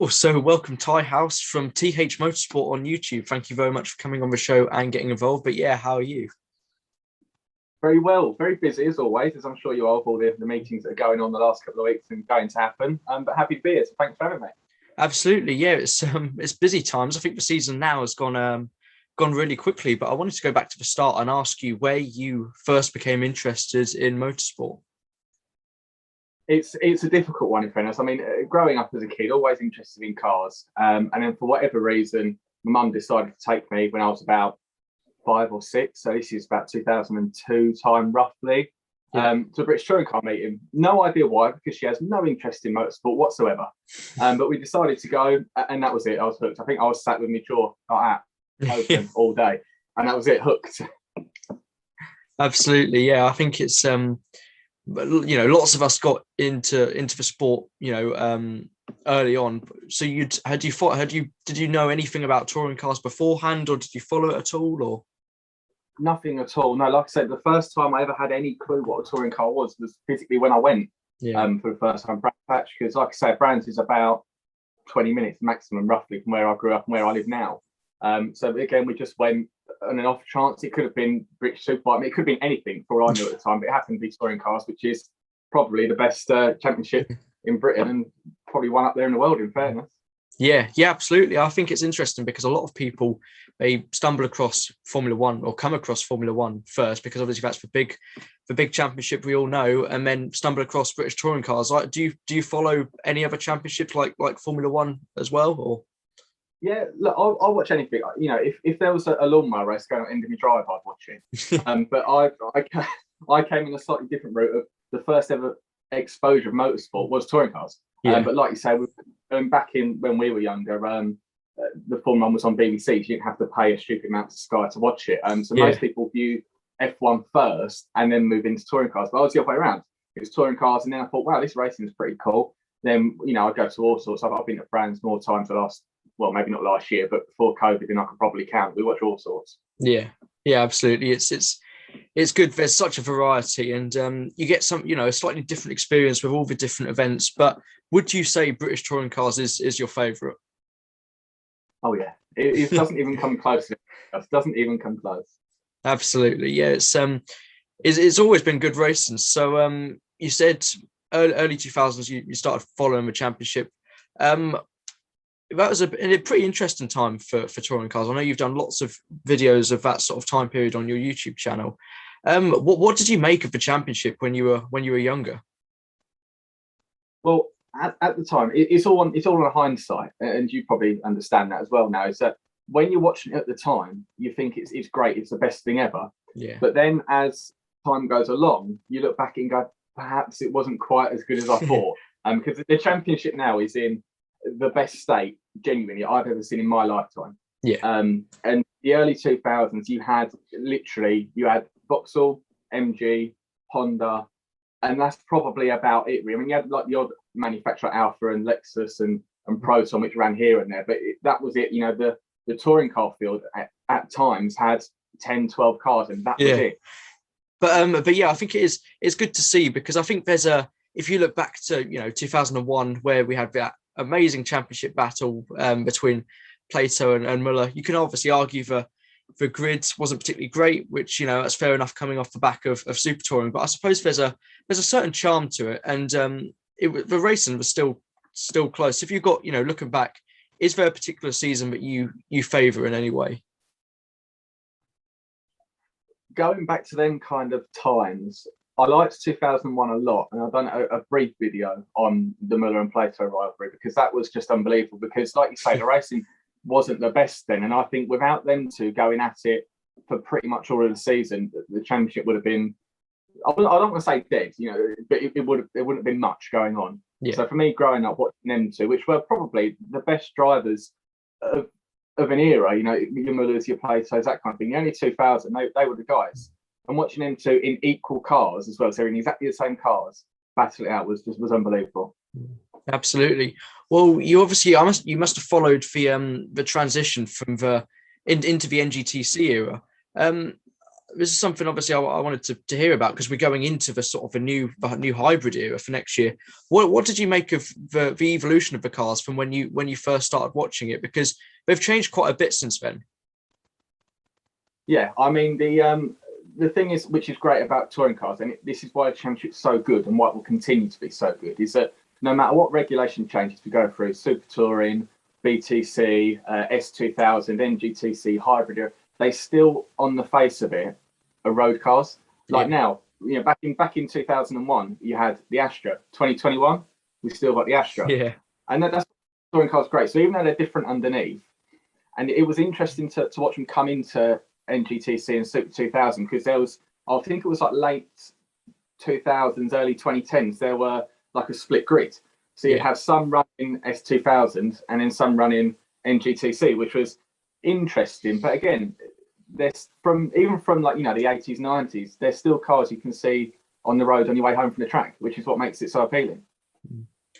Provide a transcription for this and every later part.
Also, welcome Ty House from TH Motorsport on YouTube. Thank you very much for coming on the show and getting involved. But yeah, how are you? Very well, very busy as always, as I'm sure you are with all the meetings that are going on the last couple of weeks and going to happen. But happy to be here, so thanks for having me. Absolutely, yeah. It's busy times. I think the season now has gone really quickly. But I wanted to go back to the start and ask you where you first became interested in motorsport. It's a difficult one in fairness. I mean, growing up as a kid, always interested in cars, and then for whatever reason, my mum decided to take me when I was about 5 or 6. So this is about 2002 time, roughly. Yeah. To a British touring car meeting. No idea why, because she has no interest in motorsport whatsoever. But we decided to go, and that was it. I was hooked. I think I was sat with my jaw like that, open all day, and that was it. Hooked. Absolutely, yeah. I think it's but lots of us got into the sport, early on. So did you know anything about touring cars beforehand, or did you follow it at all, or? Nothing at all. No, like I said, the first time I ever had any clue what a touring car was physically when I went Yeah. for the first time patch. Because, like I say, Brands is about 20 minutes maximum, roughly, from where I grew up and where I live now. So again, we just went on an off chance. It could have been British Superbike. I mean, it could have been anything for all I knew at the time. But it happened to be touring cars, which is probably the best championship in Britain and probably one up there in the world. In fairness. Yeah, absolutely. I think it's interesting because a lot of people, they stumble across Formula One or come across Formula One first because obviously that's the big championship we all know, and then stumble across British touring cars. Like, do you follow any other championships like Formula One as well, or? Yeah, look, I'll watch anything. You know, if there was a lawnmower race going on in my drive, I'd watch it. But I came in a slightly different route of the first ever exposure of motorsport was touring cars. Yeah. But like you say, back in when we were younger, the Formula One was on BBC. So you didn't have to pay a stupid amount to Sky to watch it. So most people view F1 first and then move into touring cars. But I was the other way around. It was touring cars, and then I thought, wow, this racing is pretty cool. Then I'd go to all sorts. I've been to France more times the last, well, maybe not last year, but before COVID, and I could probably count. We watch all sorts. Yeah, absolutely. It's good. There's such a variety, and you get some, a slightly different experience with all the different events. But would you say British touring cars is your favourite? Oh yeah, it doesn't even come close. It doesn't even come close. Absolutely, yeah. It's always been good racing. So you said early 2000s you started following the championship. That was a pretty interesting time for touring cars. I know you've done lots of videos of that sort of time period on your YouTube channel. What did you make of the championship when you were younger? Well, at the time, it's all on hindsight, and you probably understand that as well now. Is that when you're watching it at the time, you think it's great, it's the best thing ever. Yeah. But then as time goes along, you look back and go, perhaps it wasn't quite as good as I thought. Because the championship now is in the best state, genuinely, I've ever seen in my lifetime. Yeah. And the early 2000s, you had Vauxhall, MG, Honda, and that's probably about it. I mean, you had like the odd manufacturer, Alpha and Lexus and Proton, which ran here and there, but that was it. The touring car field at times had 10, 12 cars, and that was it. But yeah, I think it's good to see, because I think if you look back to 2001, where we had that amazing championship battle between Plato and Muller, you can obviously argue the grid wasn't particularly great, which that's fair enough coming off the back of super touring. But I suppose there's a certain charm to it, and the racing was still close. If you've got looking back, is there a particular season that you favour in any way? Going back to them kind of times, I liked 2001 a lot, and I've done a brief video on the Muller and Plato rivalry because that was just unbelievable. Because, like you say, the racing wasn't the best then, and I think without them two going at it for pretty much all of the season, the championship would have been. I don't want to say dead, but it wouldn't have been much going on. Yeah. So for me, growing up watching them two, which were probably the best drivers of an era, your Mullers, your Platos, that kind of thing. The only 2000, they were the guys. And watching them two in equal cars as well, so in exactly the same cars, battle it out was unbelievable. Absolutely. Well, you must have followed the transition from into the NGTC era. this is something obviously I wanted to hear about, because we're going into the sort of a new hybrid era for next year. What did you make of the evolution of the cars from when you first started watching it? Because they've changed quite a bit since then. Yeah, I mean the thing is, which is great about touring cars, and this is why the championship's so good and why it will continue to be so good, is that no matter what regulation changes we go through, Super Touring, BTC, S2000, NGTC, Hybrid, they still, on the face of it, are road cars. Like now, you know, back in 2001, you had the Astra. 2021, we still got the Astra. Yeah, and that's touring cars great. So even though they're different underneath, and it was interesting to watch them come into NGTC and Super 2000, because there was, I think it was like late 2000s, early 2010s, there were like a split grid. So you'd have some running S2000 and then some running NGTC, which was interesting. But again, there's even from like, you know, the 80s, 90s, there's still cars you can see on the road on your way home from the track, which is what makes it so appealing.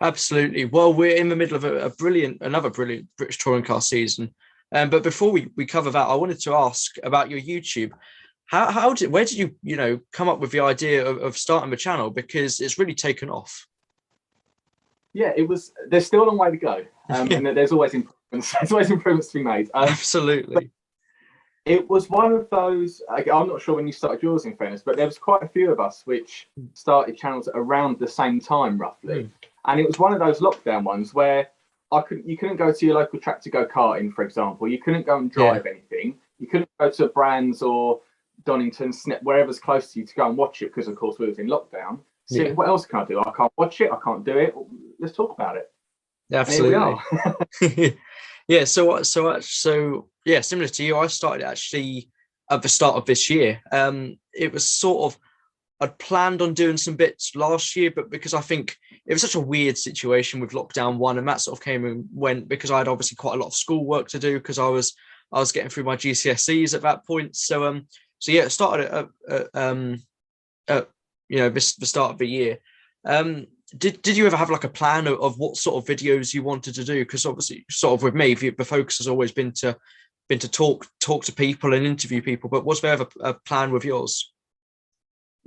Absolutely. Well, we're in the middle of another brilliant British touring car season. But before we cover that, I wanted to ask about your YouTube. Where did you come up with the idea of starting the channel? Because it's really taken off. Yeah, there's still a long way to go. And there's always improvements. There's always improvements to be made. Absolutely. It was one of those, I'm not sure when you started yours, in fairness, but there was quite a few of us which started channels around the same time, roughly. And it was one of those lockdown ones where you couldn't go to your local track to go karting, for example. You couldn't go and drive anything. You couldn't go to Brands or Donington, wherever's close to you to go and watch it, because, of course, we was in lockdown. So what else can I do? I can't watch it. I can't do it. Let's talk about it. Absolutely. Yeah. So yeah, similar to you, I started actually at the start of this year. It was sort of, I'd planned on doing some bits last year, but because I think it was such a weird situation with lockdown 1, and that sort of came and went, because I had obviously quite a lot of schoolwork to do, because I was getting through my GCSEs at that point. So yeah, it started at the start of the year. Did you ever have like a plan of what sort of videos you wanted to do? Because obviously, sort of with me, the focus has always been to talk to people and interview people. But was there ever a plan with yours?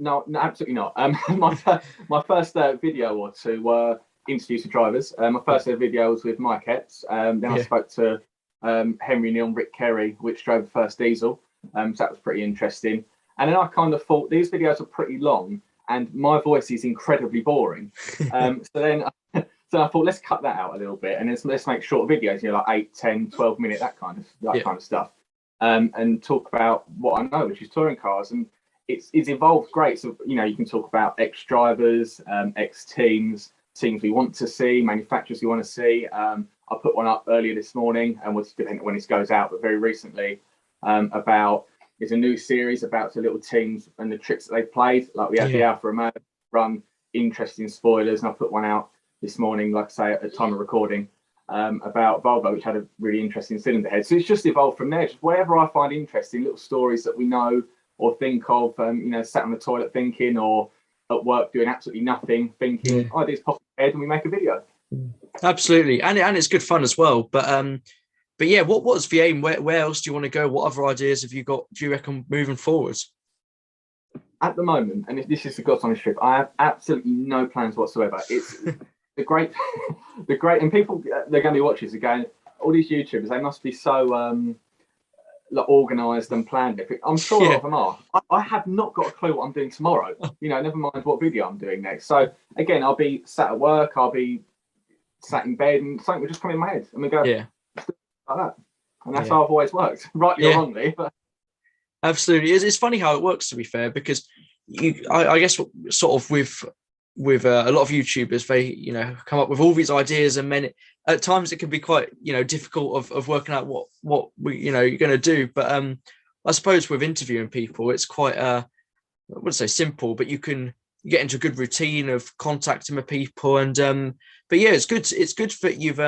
No, absolutely not. My first video or two were interviews with drivers. My first video was with Mike Epps. Then I spoke to Henry Neal and Rick Kerry, which drove the first diesel. So that was pretty interesting. And then I kind of thought these videos are pretty long, and my voice is incredibly boring. So I thought, let's cut that out a little bit, and let's make short videos, like 8, 10, 12 minute, that kind of stuff, and talk about what I know, which is touring cars. And it's evolved great. So, you can talk about ex-drivers, ex-teams, teams we want to see, manufacturers we want to see. I put one up earlier this morning, and we'll depend when this goes out, but very recently, there's a new series about the little teams and the tricks that they played. Like we had the Alfa Romeo run, interesting spoilers, and I put one out this morning, like I say, at the time of recording, about Volvo, which had a really interesting cylinder head. So it's just evolved from there. Just wherever I find interesting, little stories that we know or think of, sat on the toilet thinking, or at work doing absolutely nothing, thinking, ideas pop in my head, and we make a video. Absolutely, and it's good fun as well. But yeah, what's the aim? Where else do you want to go? What other ideas have you got, do you reckon, moving forwards? At the moment, and this is the God's honest truth, I have absolutely no plans whatsoever. It's the great, and people, they're going to be watching this again. All these YouTubers, they must be so organised and planned. I'm sure a lot of them are. I have not got a clue what I'm doing tomorrow. Never mind what video I'm doing next. So again, I'll be sat at work, I'll be sat in bed, and something will just come in my head, and we go, like that. And that's how I've always worked, rightly or wrongly. But absolutely, it's funny how it works, to be fair, because I guess sort of with a lot of YouTubers, they come up with all these ideas, and then at times it can be quite difficult of working out what you're going to do. But I suppose with interviewing people, it's quite I wouldn't say simple, but you can get into a good routine of contacting with people. And but yeah, it's good that you've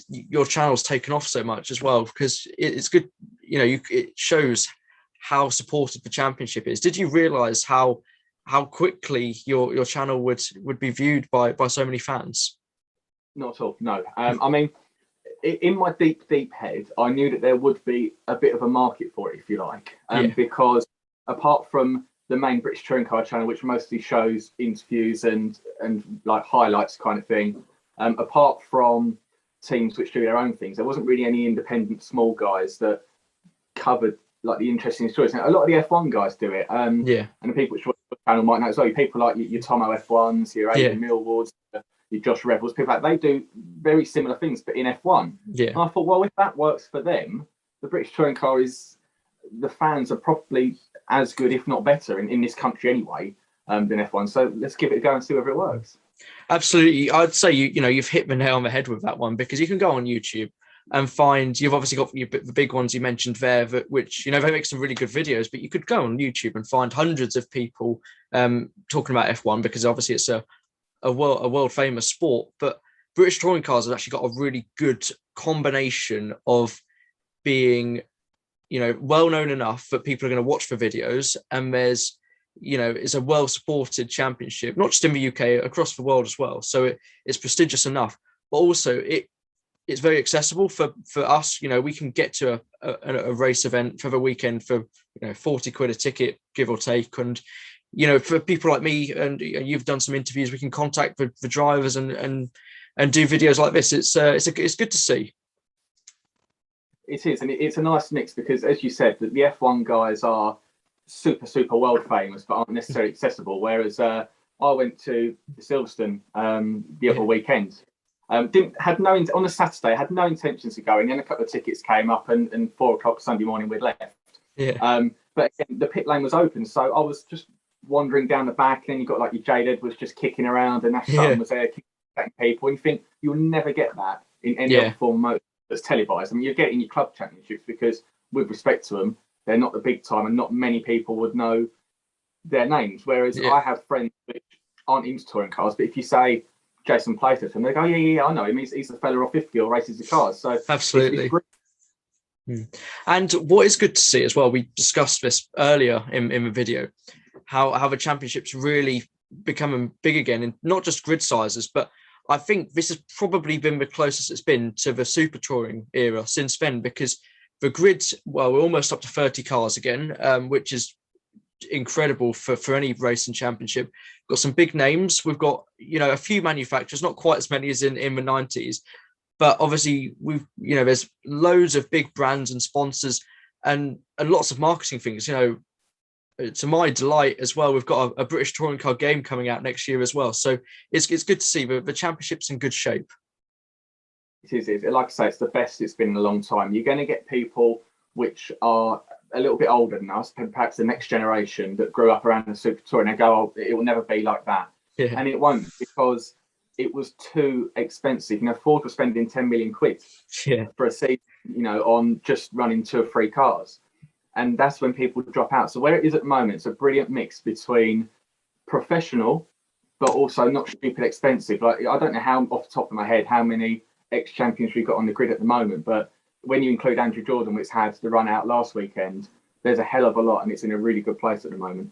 your channel's taken off so much as well, because it's good. It shows how supported the championship is. Did you realize how quickly your channel would be viewed by so many fans? Not at all, no. I mean, in my deep head, I knew that there would be a bit of a market for it, if you like, because apart from the main British Touring Car channel, which mostly shows interviews and like highlights kind of thing, apart from teams which do their own things, there wasn't really any independent small guys that covered like the interesting stories. Now, a lot of the F1 guys do it, and the people which watch the channel might know as well. People like your Tomo F1s, your Adrian Millwards, your Josh Revels, people like they do very similar things, but in F1. And I thought, well, if that works for them, the British Touring Car the fans are probably as good, if not better, in this country anyway, than F1. So let's give it a go and see whether it works. Absolutely. I'd say you've hit the nail on the head with that one, because you can go on YouTube and find, you've obviously got the big ones you mentioned there, which, they make some really good videos, but you could go on YouTube and find hundreds of people talking about F1, because obviously it's a world famous sport. But British touring cars have actually got a really good combination of being, well known enough that people are going to watch the videos, and there's, it's a well supported championship, not just in the UK, across the world as well. So it's prestigious enough, but also it's very accessible for us. We can get to a race event for the weekend for 40 quid a ticket, give or take. And for people like me, and you've done some interviews, we can contact the drivers and do videos like this. It's good to see. It is, and it's a nice mix, because as you said, the F1 guys are super world famous, but aren't necessarily accessible. Whereas I went to Silverstone the other weekend. On a Saturday, had no intentions of going. Then a couple of tickets came up, and 4 o'clock Sunday morning we'd left. But again, the pit lane was open, so I was just wandering down the back, and then you got like your Jade Edwards just kicking around, and Ash Sutton was there kicking people. And you think you'll never get that in any other form of motor that's televised. I mean, you're getting your club championships, because with respect to them, they're not the big time, and not many people would know their names. Whereas I have friends which aren't into touring cars, but if you say Jason Plato, and they go, yeah, I know him. He's the fella off 50 or races the cars. So absolutely. And what is good to see as well, we discussed this earlier in the video, how the championships really becoming big again, and not just grid sizes, but I think this has probably been the closest it's been to the super touring era since then, because the grids, well, we're almost up to 30 cars again, which is incredible for any racing championship. Got some big names. We've got, a few manufacturers, not quite as many as in the 90s, but obviously there's loads of big brands and sponsors and lots of marketing things. To my delight as well, we've got a British touring car game coming out next year as well. So it's good to see the championship's in good shape. It is. Like I say, it's the best it's been in a long time. You're going to get people which are a little bit older than us, perhaps the next generation that grew up around the Super Tour, and they go, oh, it will never be like that. And it won't, because it was too expensive. Ford was spending 10 million quid for a season, on just running 2 or 3 cars. And that's when people drop out. So where it is at the moment, it's a brilliant mix between professional, but also not stupid expensive. Like, I don't know how, off the top of my head, how many ex-champions we've got on the grid at the moment, but when you include Andrew Jordan, which had the run out last weekend, there's a hell of a lot, and it's in a really good place at the moment.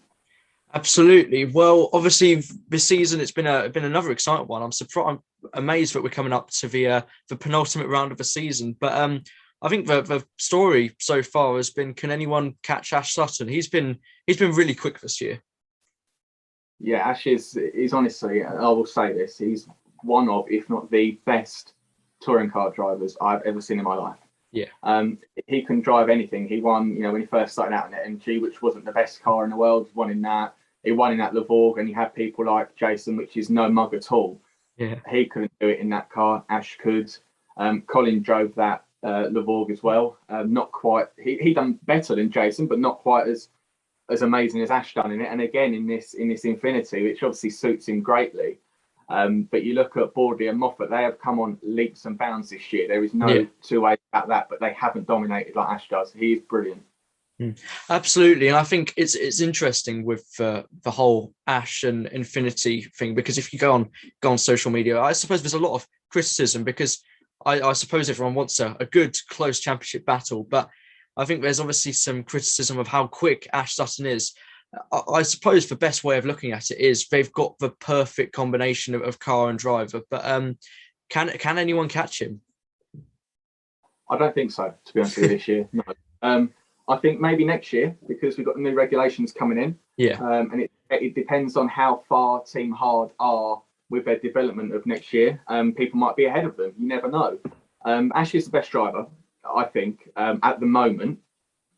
Absolutely. Well, obviously this season it's been another exciting one. I'm amazed that we're coming up to the penultimate round of the season. But I think the story so far has been, can anyone catch Ash Sutton? He's been really quick this year. Yeah, Ash is honestly, I will say this, he's one of, if not the best touring car drivers I've ever seen in my life. He can drive anything. He won, when he first started out in the MG, which wasn't the best car in the world. He won in that Levorg, and he had people like Jason, which is no mug at all. He couldn't do it in that car. Ash could. Colin drove that Levorg as well. Not quite. He done better than Jason, but not quite as amazing as Ash done in it. And again, in this Infinity, which obviously suits him greatly. But you look at Boardley and Moffat, they have come on leaps and bounds this year. There is no two ways about that, but they haven't dominated like Ash does. He is brilliant. Absolutely. And I think it's interesting with the whole Ash and Infinity thing, because if you go on social media, I suppose there's a lot of criticism, because I suppose everyone wants a good close championship battle, but I think there's obviously some criticism of how quick Ash Sutton is. I suppose the best way of looking at it is they've got the perfect combination of car and driver, but can anyone catch him? I don't think so, to be honest with you, this year. No. I think maybe next year, because we've got new regulations coming in. Yeah. And it depends on how far Team Hard are with their development of next year. People might be ahead of them. You never know. Ashley's the best driver, I think, at the moment,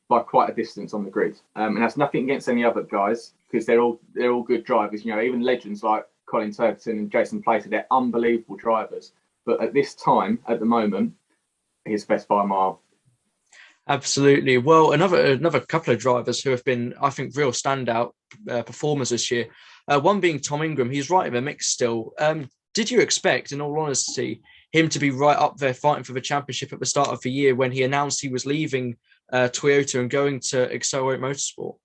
by quite a distance on the grid. And that's nothing against any other guys, because they're all good drivers. You know, even legends like Colin Turberton and Jason Plater, they're unbelievable drivers. But at this time, at the moment, he's best by a mile. Absolutely. Well, another couple of drivers who have been, I think, real standout performers this year. One being Tom Ingram. He's right in the mix still. Did you expect, in all honesty, him to be right up there fighting for the championship at the start of the year when he announced he was leaving Toyota and going to Accelerate Motorsport?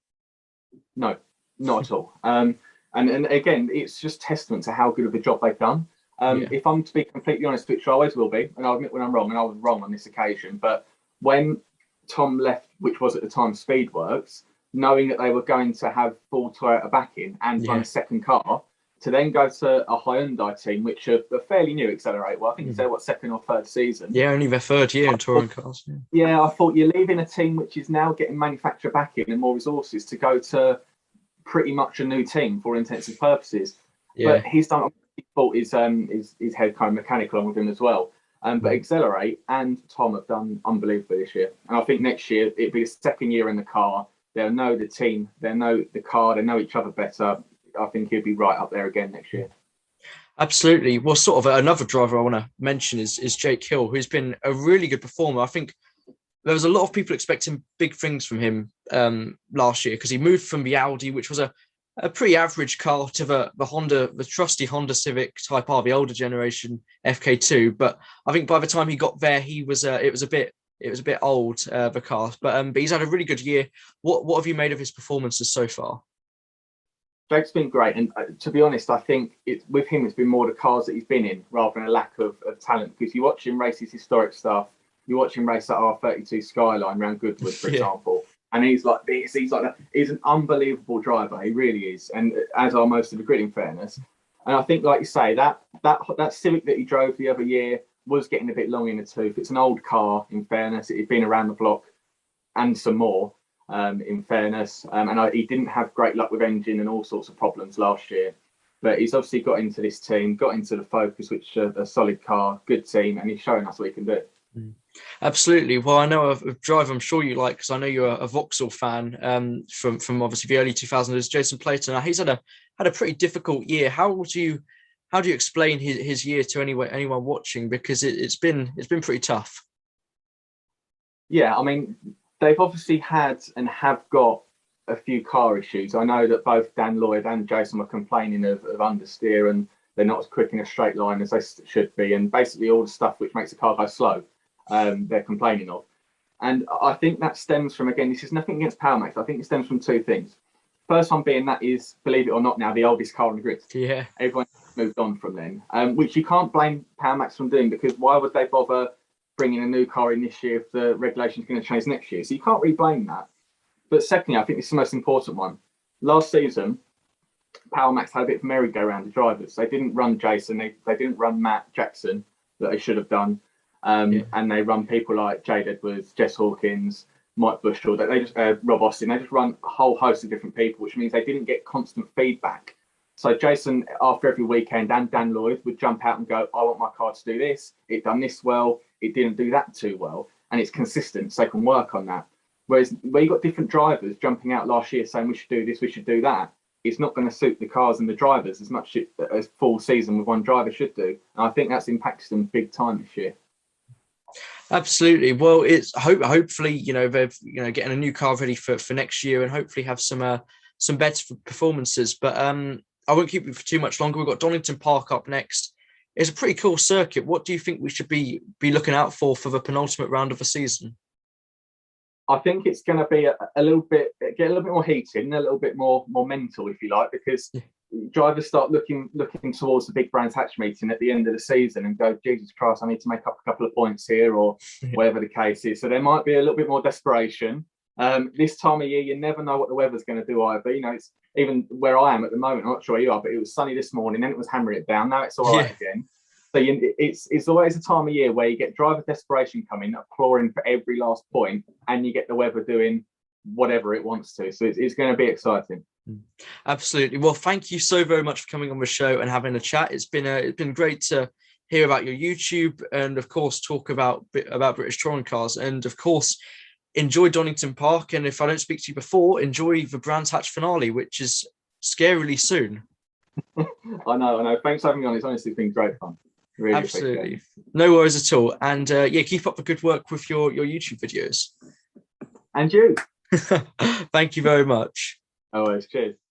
No, not at all. And again, it's just testament to how good of a job they've done. If I'm to be completely honest, which I always will be, and I'll admit when I'm wrong, and I was wrong on this occasion, but when Tom left, which was at the time Speedworks, knowing that they were going to have full Toyota backing and run a second car, to then go to a Hyundai team, which are fairly new Accelerate. Well, I think it's their second or third season. Yeah, only their third year in touring cars. Yeah, I thought you're leaving a team which is now getting manufacturer backing and more resources to go to pretty much a new team for all intents and purposes. Yeah. But he's done. He thought his head kind of mechanic along with him as well. But Accelerate and Tom have done unbelievably this year. And I think next year it'll be the second year in the car. They'll know the team, they'll know the car, they know each other better. I think he'll be right up there again next year. Absolutely. Well, sort of another driver I want to mention is Jake Hill, who's been a really good performer. I think there was a lot of people expecting big things from him last year because he moved from the Audi, which was a pretty average car, to the Honda, the trusty Honda Civic Type R, the older generation FK2. But I think by the time he got there, it was a bit old, the car. But he's had a really good year. What have you made of his performances so far? Jake's been great, and to be honest, I think with him it's been more the cars that he's been in rather than a lack of talent. Because you watch him race his historic stuff, you watch him race that R32 Skyline around Goodwood, for example, and he's like this. He's an unbelievable driver. He really is, and as are most of the grid, in fairness. And I think, like you say, that Civic that he drove the other year was getting a bit long in the tooth. It's an old car, in fairness. It had been around the block and some more. In fairness, he didn't have great luck with engine and all sorts of problems last year, but he's obviously got into this team, got into the Focus, which is a solid car, good team, and he's showing us what he can do. Absolutely. Well, I know a driver I'm sure you like, because I know you're a Vauxhall fan from obviously the early 2000s, Jason Plater. Now, he's had a pretty difficult year. How do you explain his year to anyone watching, because it's been pretty tough? Yeah, I mean, they've obviously had and have got a few car issues. I know that both Dan Lloyd and Jason were complaining of understeer, and they're not as quick in a straight line as they should be. And basically all the stuff which makes the car go slow, they're complaining of. And I think that stems from, again, this is nothing against PowerMax. I think it stems from two things. First one being that is, believe it or not, now the oldest car on the grid. Yeah. Everyone moved on from then, which you can't blame PowerMax from doing, because why would they bother bringing a new car in this year if the regulations are going to change next year? So you can't really blame that. But secondly, I think this is the most important one. Last season, PowerMax had a bit of merry-go-round of drivers. They didn't run Jason, they didn't run Matt Jackson that they should have done. And they run people like Jade Edwards, Jess Hawkins, Mike Bushell, they just Rob Austin. They just run a whole host of different people, which means they didn't get constant feedback. So Jason, after every weekend, and Dan Lloyd would jump out and go, I want my car to do this. It done this well. It didn't do that too well. And it's consistent, so they can work on that. Whereas where you got different drivers jumping out last year saying we should do this, we should do that, it's not going to suit the cars and the drivers as much as full season with one driver should do. And I think that's impacted them big time this year. Absolutely. Well, it's hopefully, they're getting a new car ready for next year, and hopefully have some better performances. But I won't keep you for too much longer. We've got Donington Park up next. It's a pretty cool circuit. What do you think we should be looking out for the penultimate round of the season? I think it's going to be get a little bit more heated and a little bit more mental, if you like, because drivers start looking towards the big brands hatch meeting at the end of the season and go, Jesus Christ, I need to make up a couple of points here, or whatever the case is. So there might be a little bit more desperation. This time of year, you never know what the weather's going to do either. It's even where I am at the moment, I'm not sure where you are, but it was sunny this morning, then it was hammering it down. Now it's all right again. So it's always a time of year where you get driver desperation coming, clawing for every last point, and you get the weather doing whatever it wants to. So it's going to be exciting. Absolutely. Well, thank you so very much for coming on the show and having a chat. It's been great to hear about your YouTube and, of course, talk about British touring cars, and, of course, enjoy Donington Park. And if I don't speak to you before, enjoy the Brands Hatch finale, which is scarily soon. I know. Thanks for having me on. It's honestly been great fun. Really absolutely, no worries at all. And yeah, keep up the good work with your YouTube videos. And you. Thank you very much. Always. Cheers.